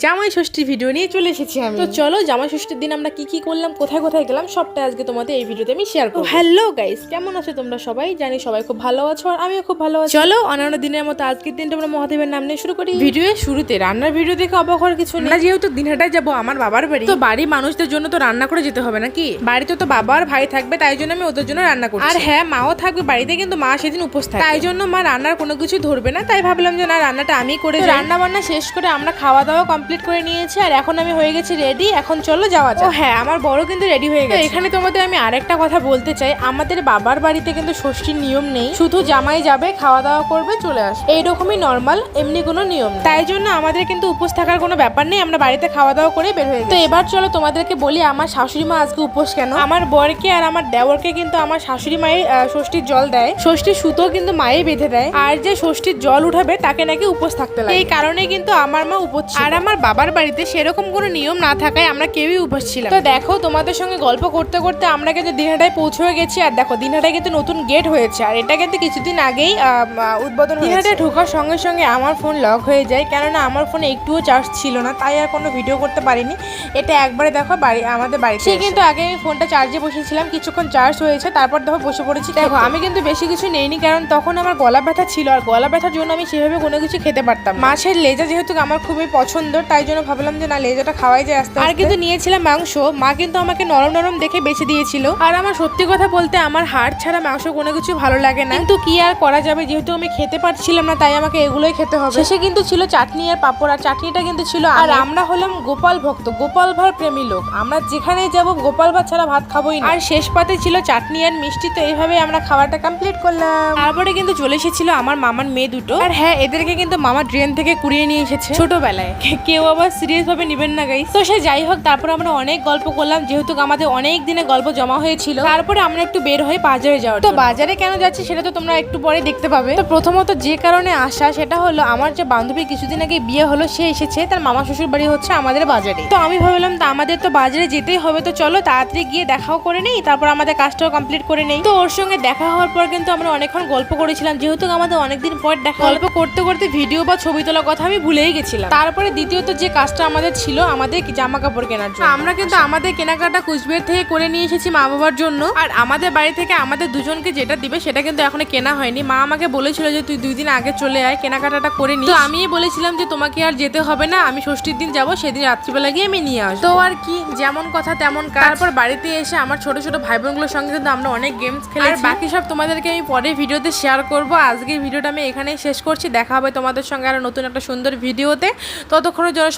জামাই ষষ্ঠীর ভিডিও নিয়ে চলে এসেছি আমি। তো চলো জামাই ষষ্ঠীর দিন আমরা কি কি করলাম, কোথায় কোথায় গেলাম, সবটা আজকে তোমাদের এই ভিডিওতে আমি শেয়ার করব। হ্যালো গাইস, কেমন আছো তোমরা সবাই? জানি সবাই খুব ভালো আছো আর আমিও খুব ভালো আছি। চলো অন্যান্য দিনের মতো আজকের দিনটা আমরা মহাদেবের নাম নিয়ে শুরু করি। ভিডিওর শুরুতে রান্নার ভিডিও দেখে অবাক হওয়ার কিছু নেই। যেহেতু দিনহাটায় যাবো আমার বাবার বাড়ি, তো বাড়ির মানুষদের জন্য তো রান্না করে যেতে হবে নাকি। বাড়িতে তো বাবা আর ভাই থাকবে, তাই জন্য আমি ওদের জন্য রান্না করছি। আর হ্যাঁ, মাও থাকবে বাড়িতে, কিন্তু মা সেদিন উপোস থাকবে, তাই জন্য মা রান্নার কোনো কিছু ধরবে না। তাই ভাবলাম যে না, রান্নাটা আমি করে যাই। রান্না বান্না শেষ করে আমরা খাওয়া দাওয়া কমপ্লিট করে নিয়েছি আর এখন আমি হয়ে গেছি রেডি। এখন চলো যাওয়া যাক। ও হ্যাঁ, আমার বড় কিন্তু রেডি হয়ে গেছে। এখানে তোমাদের আমি আরেকটা কথা বলতে চাই, আমাদের বাবার বাড়িতে কিন্তু ষষ্ঠীর নিয়ম নেই, শুধু জামাই যাবে, খাওয়া দাওয়া করবে, চলে আসবে, এইরকমই নর্মাল, এমনি কোনো নিয়ম নেই। তাই জন্য আমাদের কিন্তু উপোস থাকার কোনো ব্যাপার নেই, আমরা বাড়িতে খাওয়া দাওয়া করে বের হয়ে গেছি। তো এবার চলো তোমাদেরকে বলি আমার শাশুড়ি মা আজকে উপোস কেন। আমার বরকে আর আমার দেওরকে কিন্তু আমার শাশুড়ি মায়ের ষষ্ঠীর জল দেয়, ষষ্ঠীর সুতো কিন্তু মায়েই বেঁধে দেয়, আর যে ষষ্ঠীর জল উঠাবে তাকে নাকি উপোস থাকতে লাগে। এই কারণে কিন্তু আমার মা উপোস ছিল। আর আমার বাবার বাড়িতে সেরকম কোনো নিয়ম না থাকায় আমরা কেউই উপোস ছিলাম। তো দেখো তোমাদের সঙ্গে গল্প করতে করতে আমরা কিন্তু দিনহাটায় পৌঁছে গেছি। আর দেখো দিনহাটায় কিন্তু নতুন গেট হয়েছে, আর এটা কিন্তু কিছুদিন আগেই উদ্বোধন হয়েছে। দিনহাটায় ঢোকার সঙ্গে সঙ্গে আমার ফোন লক হয়ে যায়, কেননা আমার ফোনে একটুও চার্জ ছিল না, তাই আর কোনো ভিডিও করতে পারিনি। এটা একবারে দেখো আমাদের বাড়িতে কিন্তু আগে আমি ফোনটা চার্জে বসেছিলাম, কিছুক্ষণ চার্জ হয়েছে, তারপর দেখো বসে পড়েছি। দেখো আমি কিন্তু বেশি কিছু নেইনি, কারণ তখন আমার গলা ব্যথা ছিল, আর গলা ব্যথার জন্য আমি সেভাবে কোনো কিছু খেতে পারতাম। মাছের লেজা যেহেতু আমার খুবই পছন্দ, তাই জন্য ভাবলাম যে না, লেজাটা খাওয়াই যায় আস্তে। আর কিন্তু নিয়েছিলাম মাংস, মা কিন্তু আমাকে নরম নরম দেখে বেছে দিয়েছিল। আর আমার সত্যি কথা বলতে আমার হাড় ছাড়া মাংস কোনো কিছু ভালো লাগে না, কিন্তু কি আর করা যাবে, যেহেতু আমি খেতে পারছিলাম না, তাই আমাকে এগুলোই খেতে হবে। শেষে কিন্তু ছিল চাটনি আর পাপড়, আর চাটনিটা কিন্তু ছিল। আর আমরা হলাম গোপাল ভক্ত, গোপাল ভাঁড় প্রেমী লোক, আমরা যেখানেই যাব গোপাল ভাঁড় ছাড়া ভাত খাবোই না। আর শেষ পাতে ছিল চাটনি আর মিষ্টি। তো এইভাবে আমরা খাবারটা কমপ্লিট করলাম। তারপরে কিন্তু চলে এসেছিল আমার মামার মেয়ে দুটো। আর হ্যাঁ, এদেরকে কিন্তু মামা ট্রেন থেকে কুড়িয়ে নিয়ে এসেছে ছোটবেলায়, কেউ আবার সিরিয়াস ভাবে নিবেন না গাইস। তো সে যাই হোক, তারপর আমরা অনেক গল্প করলাম, যেহেতু আমাদের অনেক দিনে গল্প জমা হয়েছিল। তারপরে আমরা একটু বের হয়ে বাজারে যাওয়ার। তো বাজারে কেন যাচ্ছি সেটা তো তোমরা একটু পরে দেখতে পাবে। তো প্রথমত যে কারণে আসা সেটা হলো, আমার যে বান্ধবী কিছুদিন আগে বিয়ে হলো, সে এসেছে, তার মামা শ্বশুর বাড়ি হচ্ছে আমাদের বাজারে। তো আমি ভাবলাম তো আমাদের তো বাজারে যেতেই হবে, তো চলো তাড়াতাড়ি গিয়ে দেখাও করে নেই, তারপর আমাদের কাজটাও কমপ্লিট করে নেই। তো ওর সঙ্গে দেখা হওয়ার পর কিন্তু আমরা অনেকক্ষণ গল্প করেছিলাম, যেহেতু আমাদের অনেকদিন পর দেখা। গল্প করতে করতে ভিডিও বা ছবি তোলার কথা আমি ভুলেই গেছিলাম। তারপরে দ্বিতীয়ত যে কাজটা আমাদের ছিল, আমাদের জামা কাপড় কেনার জন্য। আমরা কিন্তু আমাদের কেনাকাটা কুচবিহার থেকে করে নিয়ে এসেছি মা বাবার জন্য। আর আমাদের বাড়ি থেকে আমাদের দুজনকে যেটা দিবে সেটা কিন্তু এখনো কেনা হয়নি। মা আমাকে বলেছিল যে তুই 2 দিন আগে চলে আয়, কেনাকাটাটা করে নি। তো আমি বলেছিলাম যে তোমাকে আর যেতে হবে না, আমি ষষ্ঠীর দিন যাবো, সেদিন রাত্রিবেলা গিয়ে আমি নিয়ে আসবো। তো আর কি, যেমন কথা তেমন কাজ। তারপর বাড়িতে এসে আমার ছোট ছোট ভাই বোনগুলোর সঙ্গে কিন্তু আমরা অনেক গেমস খেলেছি, আর বাকি সব তোমাদেরকে আমি পরে ভিডিওতে শেয়ার করবো। আজকের ভিডিওটা আমি এখানেই শেষ করছি, দেখা হবে তোমাদের সঙ্গে আরো নতুন একটা সুন্দর ভিডিওতে। ততক্ষণের জন্য